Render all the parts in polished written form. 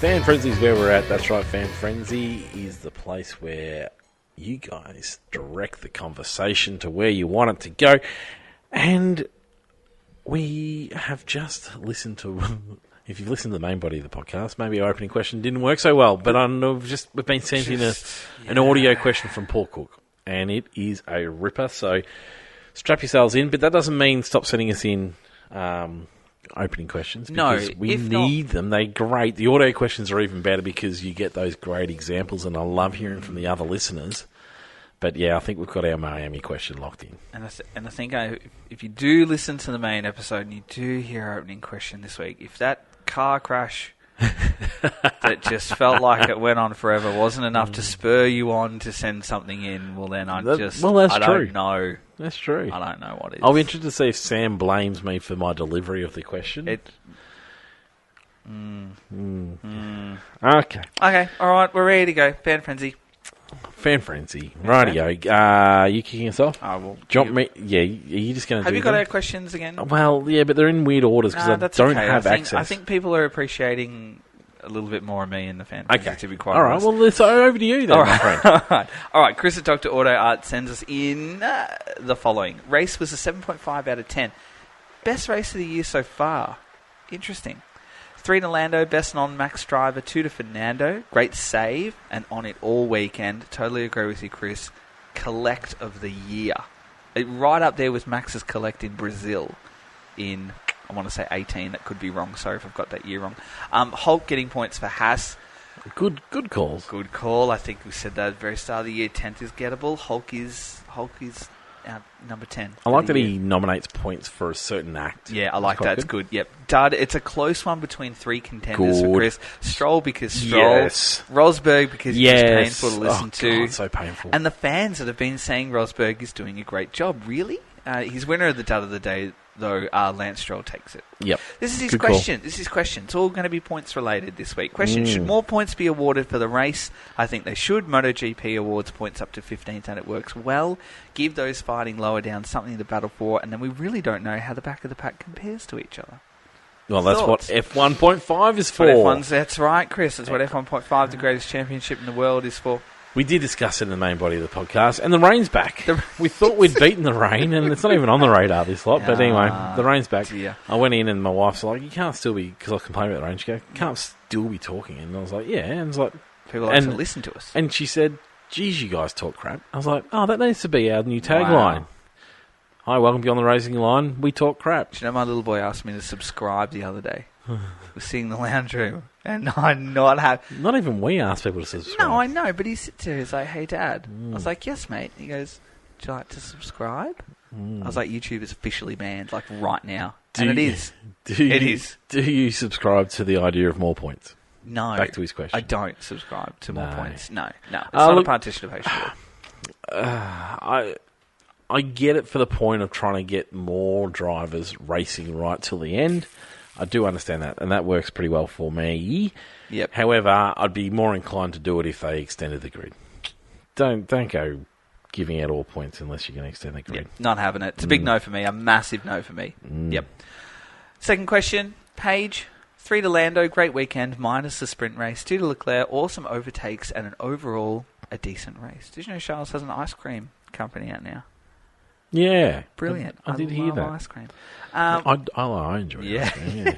Fan Frenzy is where we're at. That's right, Fan Frenzy is the place where you guys direct the conversation to where you want it to go. And we have just listened to... If you've listened to the main body of the podcast, maybe our opening question didn't work so well. But we've been sent in an audio question from Paul Cook. And it is a ripper, so strap yourselves in. But that doesn't mean stop sending us in... opening questions because we need them. They're great. The audio questions are even better because you get those great examples, and I love hearing from the other listeners. But yeah, I think we've got our Miami question locked in. And I think if you do listen to the main episode and you do hear our opening question this week, if that car crash that just felt like it went on forever wasn't enough to spur you on to send something in, well then I don't know. That's true. I don't know what it is. I'll be interested to see if Sam blames me for my delivery of the question. Okay. Okay, alright, we're ready to go. Fan Frenzy. Fan Frenzy. Rightio. You kicking us off? Oh, well. Me? Yeah, are you just going to Have you got our questions again? Well, yeah, but they're in weird orders because I don't have access. I think people are appreciating a little bit more of me in the Fan Frenzy, to be quite honest. All right, well, it's over to you then, my friend. All right, Chris at Dr. Auto Art sends us in the following. Race was a 7.5 out of 10. Best race of the year so far. Interesting. 3 to Lando, best non-Max driver. 2 to Fernando, great save, and on it all weekend. Totally agree with you, Chris. Collect of the year. Right up there with Max's collect in Brazil in, I want to say 18. That could be wrong. Sorry if I've got that year wrong. Hulk getting points for Haas. Good calls. Good call. I think we said that at the very start of the year. 10th is gettable. Hulk is number 10. I like that he nominates points for a certain act. Yeah, I like that. It's good. Yep. Dud, it's a close one between 3 contenders for Chris. Stroll because Stroll. Yes. Rosberg because he's painful to listen to. God, so painful. And the fans that have been saying Rosberg is doing a great job. Really? His winner of the Dud of the Day, though, Lance Stroll takes it. Yep. This is his question. This is his question. It's all going to be points related this week. Question, should more points be awarded for the race? I think they should. MotoGP awards points up to 15th and it works well. Give those fighting lower down something to battle for, and then we really don't know how the back of the pack compares to each other. Well, that's what F1.5 is for. That's right, Chris. That's what F1.5, the greatest championship in the world, is for. We did discuss it in the main body of the podcast, and the rain's back. We thought we'd beaten the rain, and it's not even on the radar this lot. But anyway, the rain's back. Dear. I went in, and my wife's like, "You can't still be," because I complained about the rain. She goes, "You can't still be talking." And I was like, "Yeah." And it's like, people like to listen to us. And she said, "Geez, you guys talk crap." I was like, "Oh, that needs to be our new tagline." Wow. Hi, welcome beyond the racing line. We talk crap. Do you know, my little boy asked me to subscribe the other day. We're seeing the lounge room, and I'm not happy. Not even we ask people to subscribe. No, I know, but he sits there. He's like, "Hey, Dad." I was like, "Yes, mate." He goes, "Would you like to subscribe?" I was like, "YouTube is officially banned, like right now," it is. It is. Do you subscribe to the idea of more points? No. Back to his question. I don't subscribe to more points. No. It's not a participation. I get it for the point of trying to get more drivers racing right till the end. I do understand that, and that works pretty well for me. Yep. However, I'd be more inclined to do it if they extended the grid. Don't go giving out all points unless you're going to extend the grid. Yep. Not having it. It's a big no for me, a massive no for me. Yep. Second question, Paige. 3 to Lando, great weekend, minus the sprint race. 2 to Leclerc, awesome overtakes, and an overall a decent race. Did you know Charles has an ice cream company out now? Yeah. Brilliant. I did hear that. Ice cream. I enjoy ice cream, yeah.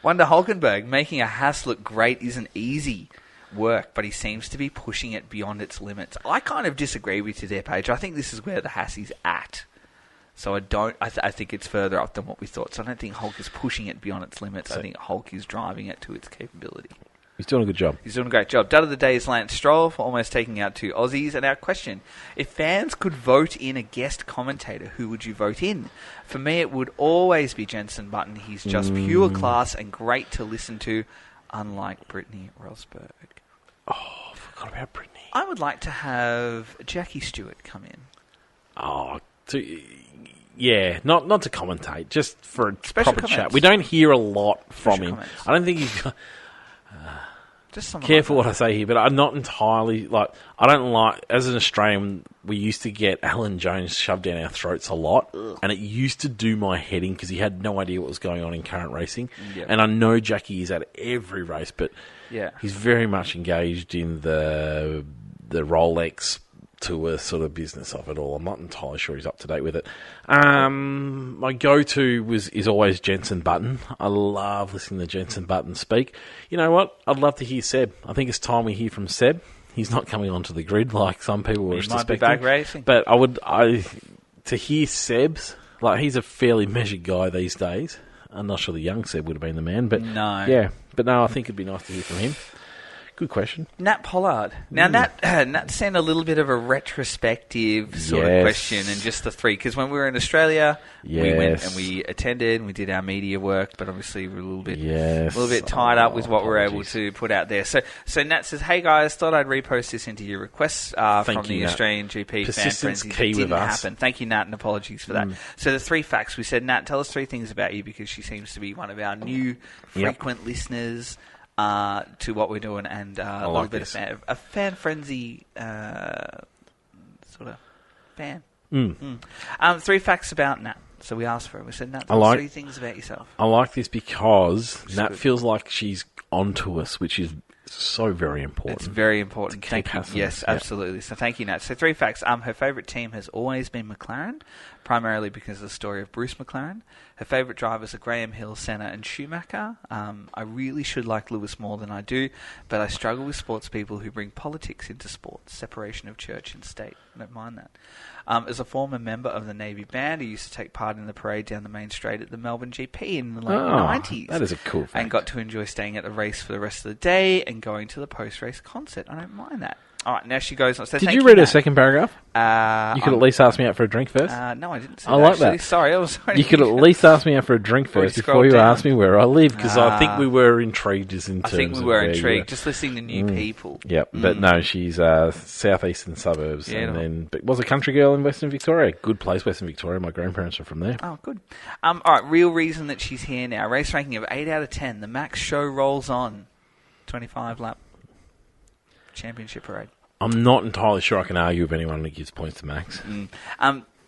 Wonder Hulkenberg, making a Haas look great isn't easy work, but he seems to be pushing it beyond its limits. I kind of disagree with you there, Paige. I think this is where the Haas is at. So I think it's further up than what we thought. So I don't think Hulk is pushing it beyond its limits. I think Hulk is driving it to its capability. He's doing a good job. He's doing a great job. Dud of the Day is Lance Stroll for almost taking out 2 Aussies. And our question, if fans could vote in a guest commentator, who would you vote in? For me, it would always be Jenson Button. He's just pure class and great to listen to, unlike Brittany Rosberg. Oh, I forgot about Brittany. I would like to have Jackie Stewart come in. Oh, yeah, not to commentate, just for a Special proper comments. chat. We don't hear a lot from Special him. comments. I don't think he's got... Just someone careful like what I say here, but I'm not entirely I don't like, as an Australian, we used to get Alan Jones shoved down our throats a lot, and it used to do my head in because he had no idea what was going on in current racing. Yep. And I know Jackie is at every race, but he's very much engaged in the Rolex tour sort of business of it all. I'm not entirely sure he's up to date with it. My go-to is always Jenson Button. I love listening to Jenson Button speak. You know what? I'd love to hear Seb. I think it's time we hear from Seb. He's not coming onto the grid like some people were He might be expecting. back racing. But to hear Seb's, he's a fairly measured guy these days. I'm not sure the young Seb would have been the man, but No. yeah. But no, I think it'd be nice to hear from him. Good question. Nat Pollard. Now, Nat sent a little bit of a retrospective sort of question, and just the three, because when we were in Australia, we went and we attended and we did our media work, but obviously we're a little bit tied up with what we're able to put out there. So Nat says, "Hey guys, thought I'd repost this into your requests from the Nat. Australian GP Persistence fan key friends. It with didn't us. happen. Thank you, Nat, and apologies for that." So the three facts we said, Nat, tell us three things about you, because she seems to be one of our new frequent listeners to what we're doing, and a little bit of a fan frenzy sort of fan. Three facts about Nat. So we asked for it. We said, Nat, tell us three things about yourself. I like this because Nat feels like she's onto us, which is so very important. It's very important. Thank you. Yes, Yep. absolutely. So thank you, Nat. So three facts. Her favourite team has always been McLaren, primarily because of the story of Bruce McLaren. Her favourite drivers are Graham Hill, Senna and Schumacher. I really should like Lewis more than I do, but I struggle with sports people who bring politics into sports, separation of church and state. I don't mind that. As a former member of the Navy Band, I used to take part in the parade down the main straight at the Melbourne GP in the late 90s. That is a cool fact. And got to enjoy staying at the race for the rest of the day and going to the post-race concert. I don't mind that. All right, now she goes on. So Did you read her second paragraph? You could at least ask me out for a drink first. No, I didn't. I like actually. that. Sorry, I was sorry. You could at least ask me out for a drink first before you ask me where I live, because I think we were intrigued in terms of I think we were intrigued, just listening to new people. Yep, but no, she's southeastern suburbs, but was a country girl in Western Victoria. Good place, Western Victoria. My grandparents are from there. Oh, good. All right, real reason that she's here now. Race ranking of 8 out of 10. The Max show rolls on. 25 lap championship parade. I'm not entirely sure I can argue with anyone that gives points to Max.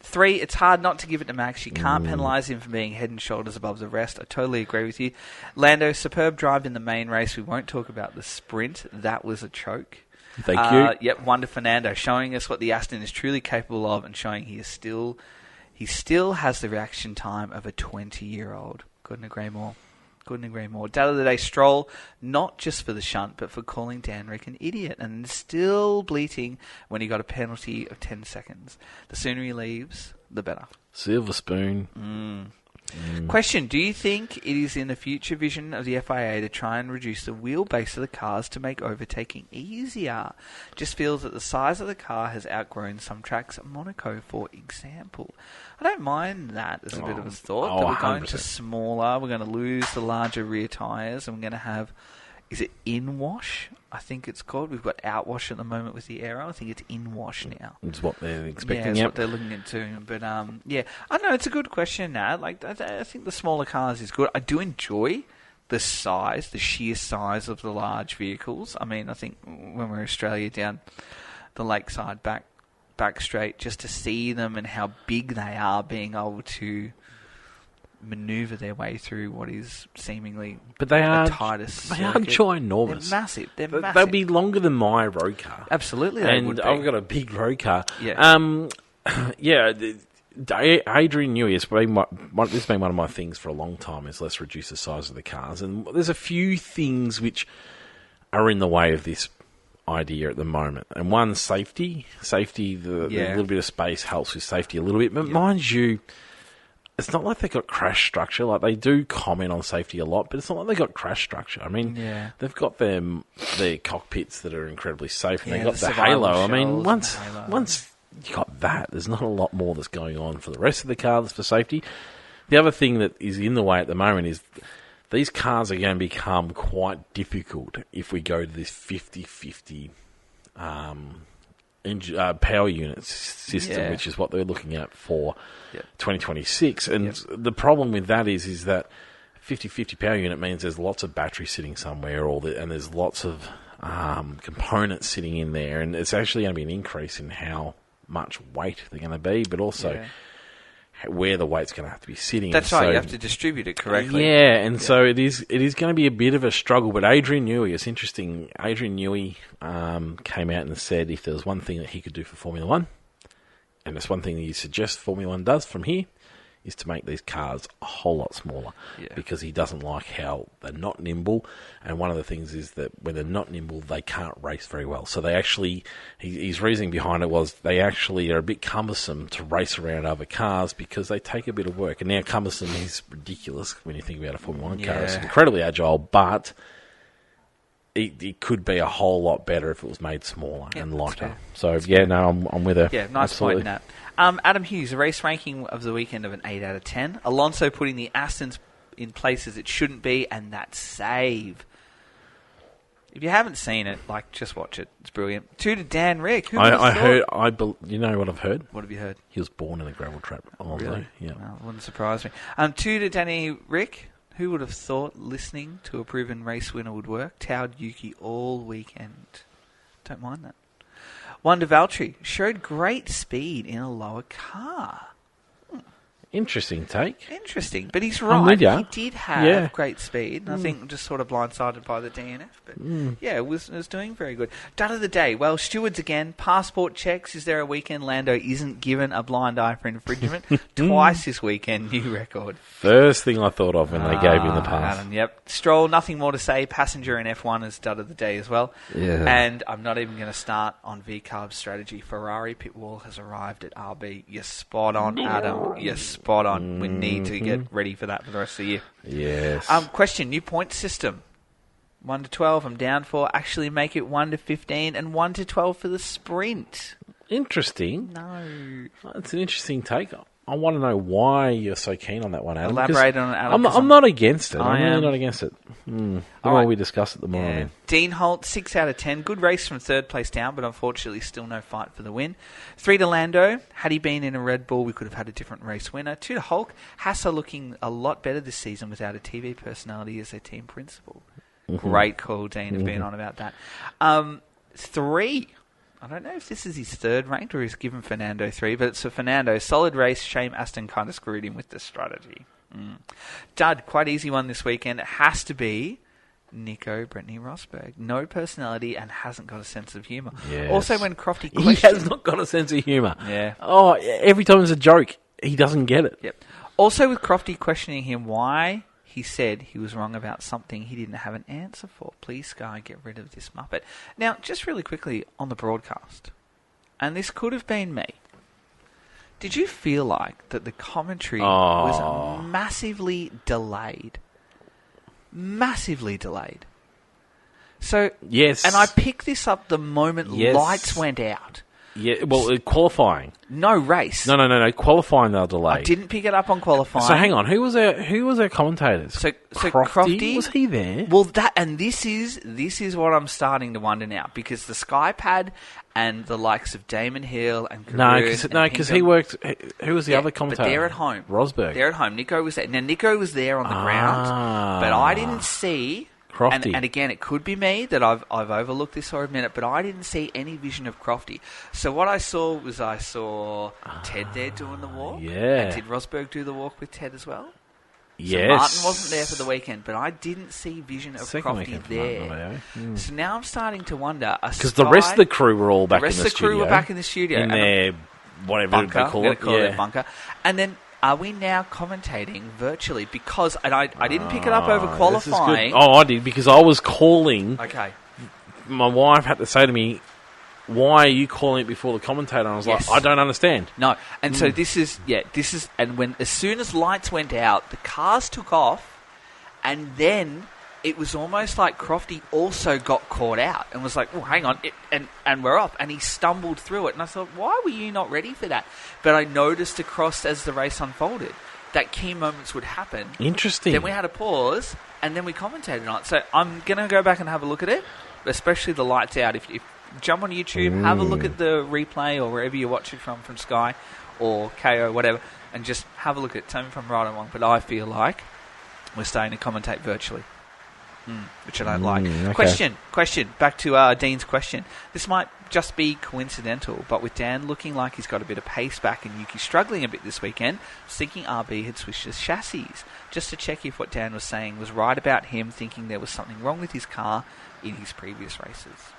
3, it's hard not to give it to Max. You can't penalise him for being head and shoulders above the rest. I totally agree with you. Lando, superb drive in the main race. We won't talk about the sprint. That was a choke. Thank you. Yep, one to Fernando, showing us what the Aston is truly capable of, and showing he still has the reaction time of a 20-year-old. Couldn't agree more. Couldn't agree more. Dad of the day, Stroll, not just for the shunt, but for calling Dan Rick an idiot, and still bleating when he got a penalty of 10 seconds. The sooner he leaves, the better. Silver spoon. Question, do you think it is in the future vision of the FIA to try and reduce the wheelbase of the cars to make overtaking easier? Just feels that the size of the car has outgrown some tracks, Monaco for example. I don't mind that as a bit of a thought, that we're going 100%. to smaller, we're going to lose the larger rear tyres, and we're going to have, is it in-wash? I think it's called. We've got out-wash at the moment with the Aero. I think it's in-wash now. It's what they're expecting. Yeah, it's what they're looking into. But, yeah, I know it's a good question, Nat. Like, I think the smaller cars is good. I do enjoy the size, the sheer size of the large vehicles. I mean, I think when we're in Australia down the lakeside back straight, just to see them and how big they are, being able to manoeuvre their way through what is seemingly But they are the tightest They are circuit. ginormous. They're massive. They're massive. They'll be longer than my road car. Absolutely, they And would be. I've got a big road car. Yeah. Yeah. Adrian Newey has been this has been one of my things for a long time, is let's reduce the size of the cars. And there's a few things which are in the way of this idea at the moment. And one, safety. The little bit of space helps with safety a little bit. But mind you, it's not like they've got crash structure. Like, they do comment on safety a lot, but it's not like they've got crash structure. I mean, they've got their cockpits that are incredibly safe, and they've got the halo. I mean, once you got that, there's not a lot more that's going on for the rest of the car that's for safety. The other thing that is in the way at the moment is these cars are going to become quite difficult if we go to this 50-50 power units system, which is what they're looking at for 2026. And the problem with that is that 50/50 power unit means there's lots of battery sitting somewhere, and there's lots of components sitting in there, and it's actually going to be an increase in how much weight they're going to be, but also where the weight's going to have to be sitting. That's right. You have to distribute it correctly. Yeah, and so it is going to be a bit of a struggle. But Adrian Newey, it's interesting. Adrian Newey came out and said if there was one thing that he could do for Formula One, and it's one thing that he suggests Formula One does from here, is to make these cars a whole lot smaller, because he doesn't like how they're not nimble. And one of the things is that when they're not nimble, they can't race very well. So they actually, his reasoning behind it was they actually are a bit cumbersome to race around other cars because they take a bit of work. And now cumbersome is ridiculous when you think about a Formula One car. It's incredibly agile, but it could be a whole lot better if it was made smaller and lighter. So, I'm with her. Yeah, nice Absolutely. point in that. Adam Hughes, a race ranking of the weekend of an 8 out of 10. Alonso putting the Astons in places it shouldn't be, and that save. If you haven't seen it, just watch it. It's brilliant. 2 to Dan Rick. Who I heard. You know what I've heard? What have you heard? He was born in a gravel trap. Really? Yeah. Well, wouldn't surprise me. 2 to Danny Rick. Who would have thought listening to a proven race winner would work? Towed Yuki all weekend. Don't mind that. 1 to Valtteri. Showed great speed in a lower car. Interesting take. Interesting. But he's I'm right. with ya. He did have great speed. And I think just sort of blindsided by the DNF. But it was doing very good. Done of the day. Well, stewards again. Passport checks. Is there a weekend Lando isn't given a blind eye for infringement? Twice this weekend. New record. First thing I thought of when they gave him the pass. Adam, yep. Stroll, nothing more to say. Passenger in F1 is dud of the day as well. Yeah. And I'm not even going to start on VCARB's strategy. Ferrari pit wall has arrived at RB. You're spot on, Adam. You're spot on. We need to get ready for that for the rest of the year. Yes. Question, new point system. 1 to 12, I'm down for. Actually make it 1 to 15 and 1 to 12 for the sprint. Interesting. No. It's an interesting take. I want to know why you're so keen on that one, Adam. Elaborate on it, Adam. I'm not against it. I'm am. really not against it. The All more right. we discuss it, the more I'm in. Dean Holt, 6 out of 10. Good race from third place down, but unfortunately still no fight for the win. 3 to Lando. Had he been in a Red Bull, we could have had a different race winner. 2 to Hulk. Haas are looking a lot better this season without a TV personality as their team principal. Great call, Dean, of being on about that. 3. I don't know if this is his third ranked or he's given Fernando 3, but it's for Fernando. Solid race. Shame Aston kind of screwed him with the strategy. Dud, quite easy one this weekend. It has to be Nico Brittany Rosberg. No personality and hasn't got a sense of humour. Yes. Also, when Crofty He questioned... has not got a sense of humour. Yeah. Oh, every time there's a joke, he doesn't get it. Yep. Also, with Crofty questioning him why he said he was wrong about something he didn't have an answer for. Please, Sky, get rid of this Muppet. Now, just really quickly on the broadcast, and this could have been me. Did you feel like that the commentary was massively delayed? Massively delayed. So, Yes. and I picked this up the moment Yes. lights went out. Yeah, well, qualifying. No race. No. Qualifying, they'll delay. I didn't pick it up on qualifying. So hang on, who was our commentators? So Crofty, was he there? Well, this is what I'm starting to wonder now, because the Sky Pad and the likes of Damon Hill and because he worked. Who was the other commentator? But they're at home. Rosberg. They're at home. Nico was there. Now Nico was there on the ground, but I didn't see. Crofty. And again, it could be me that I've overlooked this for a minute, but I didn't see any vision of Crofty. So what I saw Ted there doing the walk. Yeah. And did Rosberg do the walk with Ted as well? Yes. So Martin wasn't there for the weekend, but I didn't see vision of Second Crofty weekend for there. Martin, So now I'm starting to wonder. Because the rest of the crew were all back in the studio. The rest of the crew were back in the studio. In their, whatever bunker, they call it. It bunker. And then, are we now commentating virtually? Because, and I didn't pick it up over qualifying. I did, because I was calling. Okay. My wife had to say to me, why are you calling it before the commentator? And I was like, I don't understand. No. And so this is, and as soon as lights went out, the cars took off, and then it was almost like Crofty also got caught out and was like, oh, hang on, and we're off. And he stumbled through it. And I thought, why were you not ready for that? But I noticed across as the race unfolded that key moments would happen. Interesting. Then we had a pause, and then we commentated on it. So I'm going to go back and have a look at it, especially the lights out. If jump on YouTube, have a look at the replay or wherever you watch it from Sky or KO, whatever, and just have a look at it. Tell me if I'm right or wrong, but I feel like We're starting to commentate virtually. Which I don't like. Okay. Question. Back to Dean's question. This might just be coincidental, but with Dan looking like he's got a bit of pace back and Yuki struggling a bit this weekend, I was thinking RB had switched his chassis. Just to check if what Dan was saying was right about him thinking there was something wrong with his car in his previous races.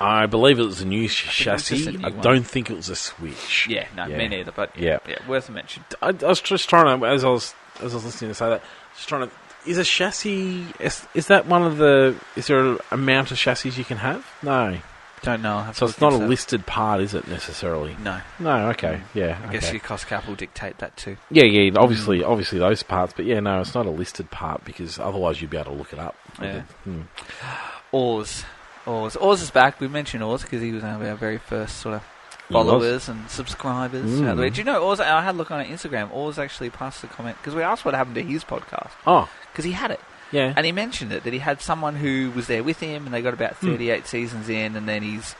I believe it was a new just chassis. a new I one. don't think it was a switch. Yeah, no, me neither, but worth a mention. I was just trying to, as I was listening to say that, just trying to. Is a chassis? Is that one of the? Is there an amount of chassis you can have? No. Don't know. So it's not a listed part, is it necessarily? No. No. Okay. Yeah. I guess your cost cap will dictate that too. Yeah. Obviously those parts, but yeah, no, it's not a listed part because otherwise you'd be able to look it up. Yeah. Oars is back. We mentioned Oars because he was one of our very first sort of followers and subscribers. Do you know Oars? I had a look on Instagram. Oars actually passed a comment because we asked what happened to his podcast. Oh, because he had it. yeah. And he mentioned it, that he had someone who was there with him and they got about 38 seasons in, and then his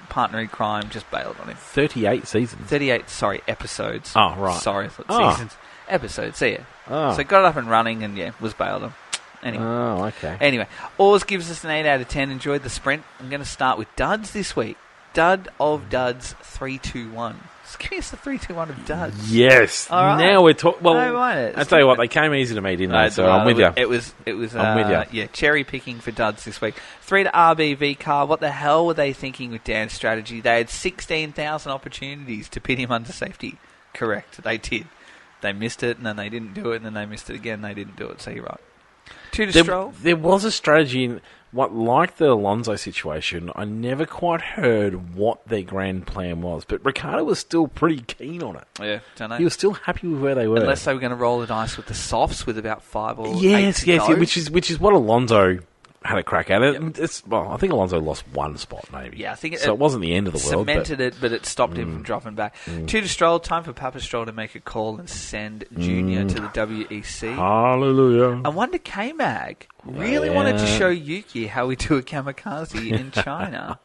partner in crime just bailed on him. 38 seasons. 38, episodes. Oh, right. Sorry, I thought seasons. Episodes, see ya. Oh. So got it up and running and, was bailed on. Anyway. Oh, okay. Anyway, Oars gives us an 8 out of 10. Enjoyed the sprint. I'm going to start with Duds this week. Dud of Duds 3-2-1. Just give us the 3-2-1 of Duds. Yes. All right. Now we're talking. Well, No, right, I tell you what, they came easy to me, didn't they? So well, I'm with you. It was. I'm with ya. Yeah, cherry picking for Duds this week. 3 to RBV car. What the hell were they thinking with Dan's strategy? They had 16,000 opportunities to pin him under safety. Correct, they did. They missed it, and then they didn't do it, and then they missed it again. They didn't do it. So you're right. 2 to Stroll. There was a strategy in like the Alonso situation. I never quite heard what their grand plan was, but Ricciardo was still pretty keen on it. Yeah, don't know. He was still happy with where they were. Unless they were going to roll the dice with the softs with about 5 or 8 yes, to go. which is what Alonso had a crack at it. I think Alonso lost one spot, maybe. Yeah, I think so. It wasn't the end of the world. Cemented it, but it stopped him from dropping back. 2 to Stroll. Time for Papa Stroll to make a call and send Junior to the WEC. Hallelujah. I wonder K-Mag really wanted to show Yuki how we do a kamikaze in China.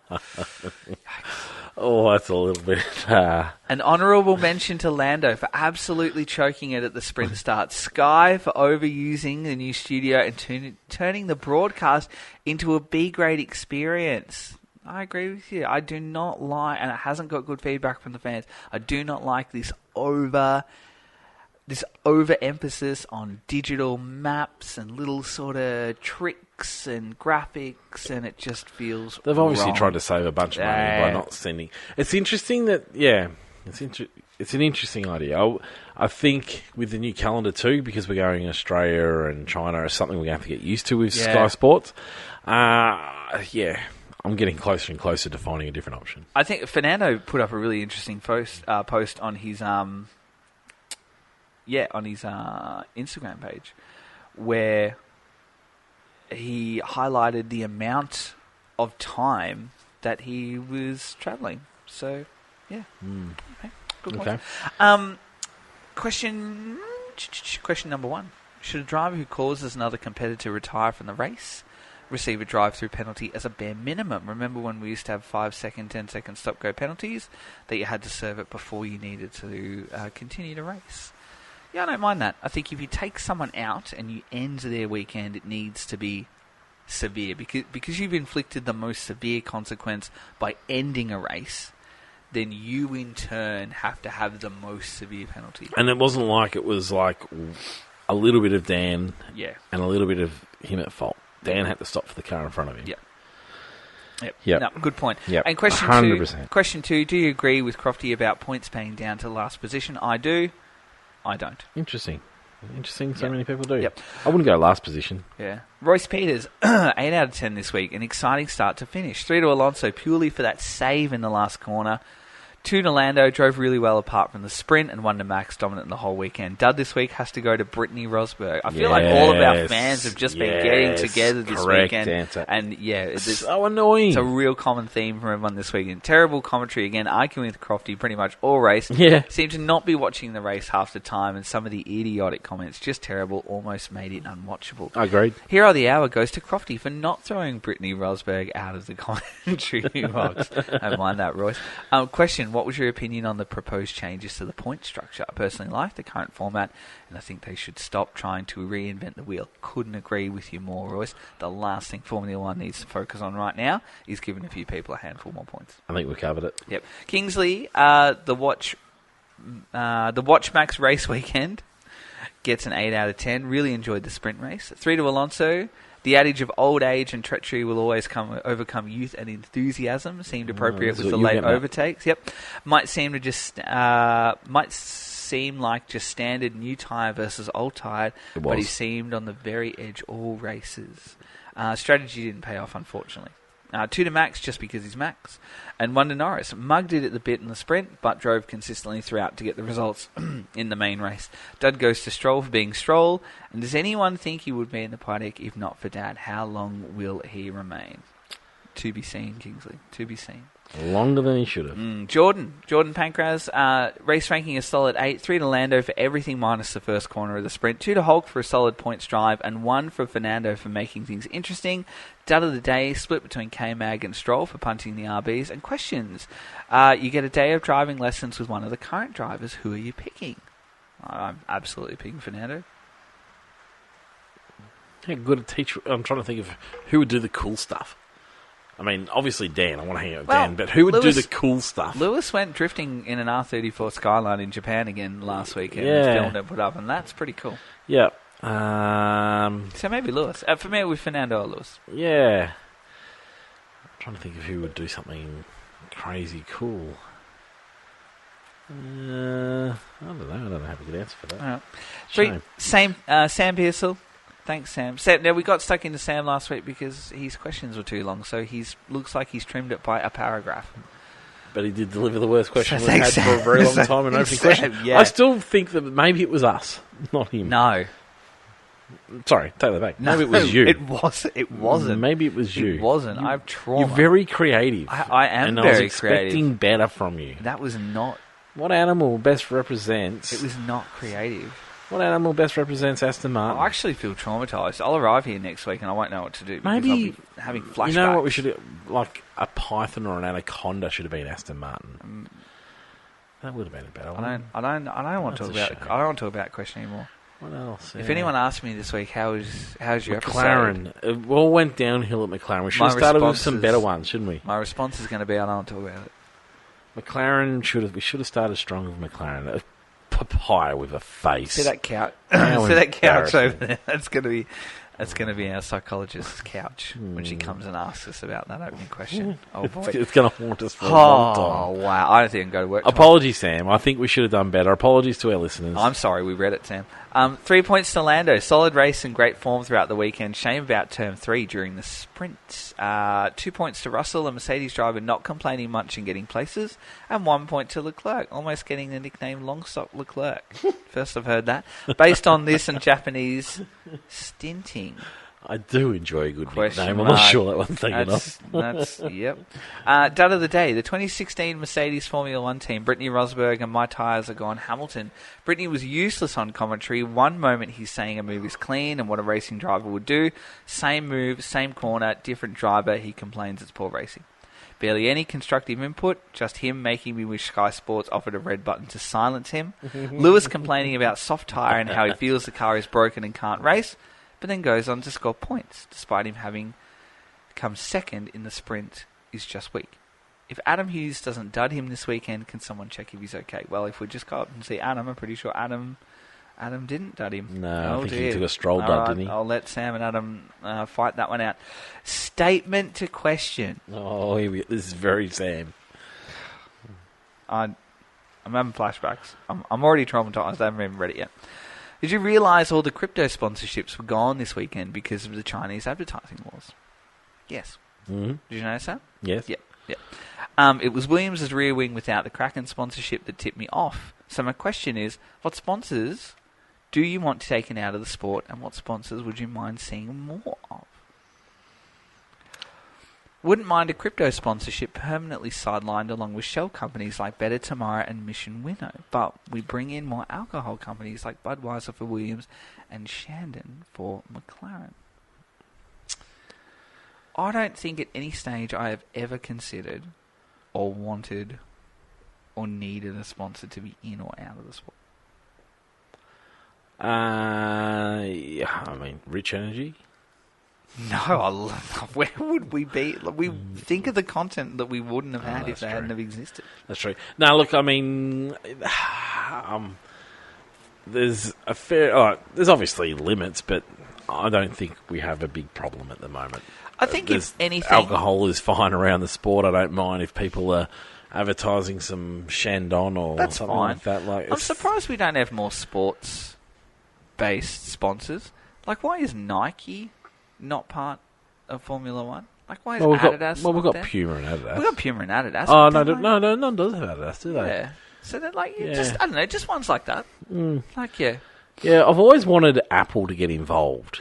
Oh, that's a little bit... An honourable mention to Lando for absolutely choking it at the sprint start. Sky for overusing the new studio and turning the broadcast into a B-grade experience. I agree with you. I do not like, and it hasn't got good feedback from the fans, I do not like this overemphasis on digital maps and little sort of tricks and graphics, and it just feels They've obviously wrong. tried to save a bunch of money by not sending... It's interesting that, it's an interesting idea. I think with the new calendar too, because we're going Australia and China is something we're going to have to get used to with Sky Sports. I'm getting closer and closer to finding a different option. I think Fernando put up a really interesting post on his Instagram page, where he highlighted the amount of time that he was travelling. So, yeah. Okay. Good point. Okay. Question number 1. Should a driver who causes another competitor retire from the race receive a drive-through penalty as a bare minimum? Remember when we used to have 5-second, 10-second stop-go penalties that you had to serve it before you needed to continue to race? Yeah, I don't mind that. I think if you take someone out and you end their weekend, it needs to be severe. Because you've inflicted the most severe consequence by ending a race, then you in turn have to have the most severe penalty. And it wasn't like it was like a little bit of Dan and a little bit of him at fault. Dan had to stop for the car in front of him. Yep. No, good point. Yep. And question 100%. two. Question 2, do you agree with Crofty about points paying down to last position? I do. I don't. Interesting. So many people do. Yep. I wouldn't go last position. Yeah. Royce Peters, 8 out of 10 this week. An exciting start to finish. 3 to Alonso, purely for that save in the last corner. 2 to Lando, drove really well apart from the sprint, and 1 to Max, dominant the whole weekend. Dud this week has to go to Brittany Rosberg. I feel like all of our fans have just been getting together this weekend. Answer. And it's so annoying. It's a real common theme from everyone this weekend. Terrible commentary again, arguing with Crofty pretty much all race. Yeah. Seemed to not be watching the race half the time, and some of the idiotic comments, just terrible, almost made it unwatchable. Agreed. Hero of the Hour goes to Crofty for not throwing Brittany Rosberg out of the commentary box. Don't mind that, Royce. Question, question, what was your opinion on the proposed changes to the point structure? I personally like the current format, and I think they should stop trying to reinvent the wheel. Couldn't agree with you more, Royce. The last thing Formula One needs to focus on right now is giving a few people a handful more points. I think we covered it. Yep. Kingsley, the Watchmax race weekend gets an 8 out of 10. Really enjoyed the sprint race. 3 to Alonso. The adage of old age and treachery will always overcome youth and enthusiasm seemed appropriate with the late overtakes. Yep, might seem like just standard new tyre versus old tyre, but he seemed on the very edge all races. Strategy didn't pay off, unfortunately. 2 to Max, just because he's Max. And 1 to Norris. Mugged it at the bit in the sprint, but drove consistently throughout to get the results in the main race. Dud goes to Stroll for being Stroll. And does anyone think he would be in the paddock if not for Dad? How long will he remain? To be seen, Kingsley. To be seen. Longer than he should have. Jordan Pancras, race ranking a solid 8, 3 to Lando for everything minus the first corner of the sprint, 2 to Hulk for a solid points drive, and 1 for Fernando for making things interesting. Dud of the day, split between K-Mag and Stroll for punting the RBs, and questions. You get a day of driving lessons with one of the current drivers. Who are you picking? I'm absolutely picking Fernando. How good a teacher. I'm trying to think of who would do the cool stuff. I mean, obviously Dan. I want to hang out with Dan, but who would do the cool stuff? Lewis went drifting in an R34 Skyline in Japan again last weekend. Yeah. Filmed and put up, and that's pretty cool. Yeah. So maybe Lewis. For me, with Fernando or Lewis. Yeah. I'm trying to think of who would do something crazy cool. I don't know. I don't have a good answer for that. All right. Sam Pearsall. Thanks, Sam. Now, we got stuck into Sam last week because his questions were too long, so looks like he's trimmed it by a paragraph. But he did deliver the worst question we've had for a very long time in opening question. Yeah. I still think that maybe it was us, not him. No. Sorry, take that back. No, maybe it was you. It wasn't. Maybe it was you. It wasn't. I've trauma. You're very creative. I am and very I was expecting creative. better from you. That was not... What animal best represents... It was not creative. What animal best represents Aston Martin? I actually feel traumatised. I'll arrive here next week and I won't know what to do. Maybe I'll be having flashbacks. You know what we should do? Like a python or an anaconda should have been Aston Martin. That would have been a better one. I don't want to talk about. I don't want to talk about that question anymore. What else? If anyone asked me this week, how's your McLaren? episode? It all went downhill at McLaren. We should have started with some better ones, shouldn't we? My response is going to be, I don't want to talk about it. McLaren we should have started strong with McLaren. A papaya with a face. See that couch? See that couch over there? That's going to be our psychologist's couch when she comes and asks us about that opening question. Oh boy, it's going to haunt us for a long time. Oh wow! I don't think I can go to work. Apologies, Sam. I think we should have done better. Apologies to our listeners. I'm sorry, we read it, Sam. 3 points to Lando. Solid race and great form throughout the weekend. Shame about turn 3 during the sprint. 2 points to Russell, a Mercedes driver not complaining much and getting places. And 1 point to Leclerc, almost getting the nickname Longstock Leclerc. First I've heard that. Based on this and Japanese stinting. I do enjoy a good Question nickname. I'm mark. not sure that one's taken off. Yep. Dud of the day. The 2016 Mercedes Formula One team, Brittany Rosberg and My Tyres are gone Hamilton. Brittany was useless on commentary. One moment he's saying a move is clean and what a racing driver would do. Same move, same corner, different driver. He complains it's poor racing. Barely any constructive input, just him making me wish Sky Sports offered a red button to silence him. Lewis complaining about soft tyre and how he feels the car is broken and can't race, but then goes on to score points, despite him having come second in the sprint is just weak. If Adam Hughes doesn't dud him this weekend, can someone check if he's okay? Well, if we just go up and see Adam, I'm pretty sure Adam didn't dud him. No, I think he took a stroll dud, didn't he? I'll let Sam and Adam fight that one out. Statement to question. Oh, this is very Sam. I'm having flashbacks. I'm already traumatised. I haven't even read it yet. Did you realise all the crypto sponsorships were gone this weekend because of the Chinese advertising laws? Yes. Mm-hmm. Did you notice that? Yes. Yep. It was Williams' rear wing without the Kraken sponsorship that tipped me off. So my question is, what sponsors do you want taken out of the sport, and what sponsors would you mind seeing more of? Wouldn't mind a crypto sponsorship permanently sidelined along with shell companies like Better Tomorrow and Mission Winnow, but we bring in more alcohol companies like Budweiser for Williams and Shandon for McLaren. I don't think at any stage I have ever considered or wanted or needed a sponsor to be in or out of the sport? Yeah, I mean, Rich Energy. No, where would we be? We think of the content that we wouldn't have had if that's they true. hadn't have existed. That's true. Now, look, I mean, there's a fair. There's obviously limits, but I don't think we have a big problem at the moment. I think if anything, alcohol is fine around the sport. I don't mind if people are advertising some Shandon or That's something fine. like that. Like, I'm surprised we don't have more sports-based sponsors. Like, why is Nike not part of Formula One? Like, why is Adidas? We've not got there? Puma and Adidas. We've got Puma and Adidas. Oh but no, then, none does have Adidas, do they? Yeah. So they're like, Yeah. just I don't know, just ones like that. Like, yeah. Yeah, I've always wanted Apple to get involved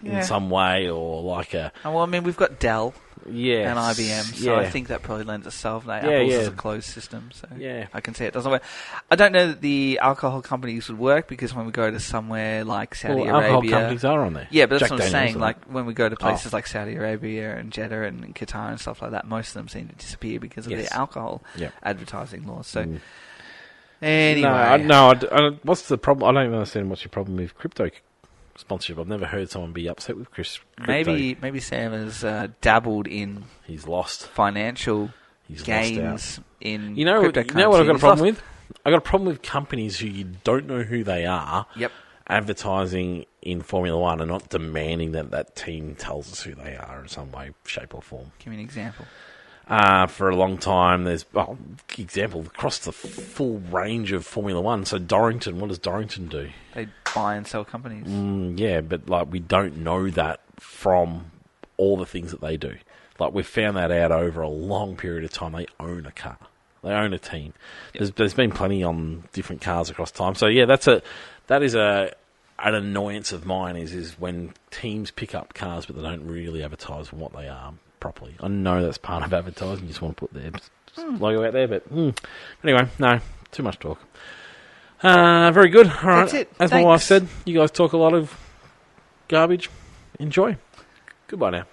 Yeah. in some way, or like a Well, I mean, we've got Dell and IBM, so yeah. I think that probably lends itself. Now, Yeah, Apple's yeah. is a closed system, so Yeah. I can see it doesn't work. I don't know that the alcohol companies would work because when we go to somewhere like Saudi Well, alcohol Arabia, companies are on there. yeah, but that's Jack what I'm Daniels saying. are. Like when we go to places like Saudi Arabia and Jeddah and Qatar and stuff like that, most of them seem to disappear because of Yes. the alcohol Yep. advertising laws. So Mm. anyway, what's the problem? I don't understand what's your problem with crypto sponsorship. I've never heard someone be upset with crypto. maybe Sam has dabbled in He's lost. financial He's gains in You know what cryptocurrency. I've got a He's problem lost- with? I got a problem with companies who you don't know who they are Yep. advertising in Formula One and not demanding that that team tells us who they are in some way, shape or form. Give me an example. For a long time, example, across the full range of Formula One. So Dorrington, what does Dorrington do? They buy and sell companies. Yeah, but like we don't know that from all the things that they do. Like we've found that out over a long period of time. They own a car. They own a team. Yep. There's been plenty on different cars across time. So yeah, that is an annoyance of mine is when teams pick up cars but they don't really advertise what they are properly. I know that's part of advertising. You just want to put their logo out there, but anyway, no, too much talk. Very good. All right. That's it. As Thanks. my wife said, you guys talk a lot of garbage. Enjoy. Goodbye now.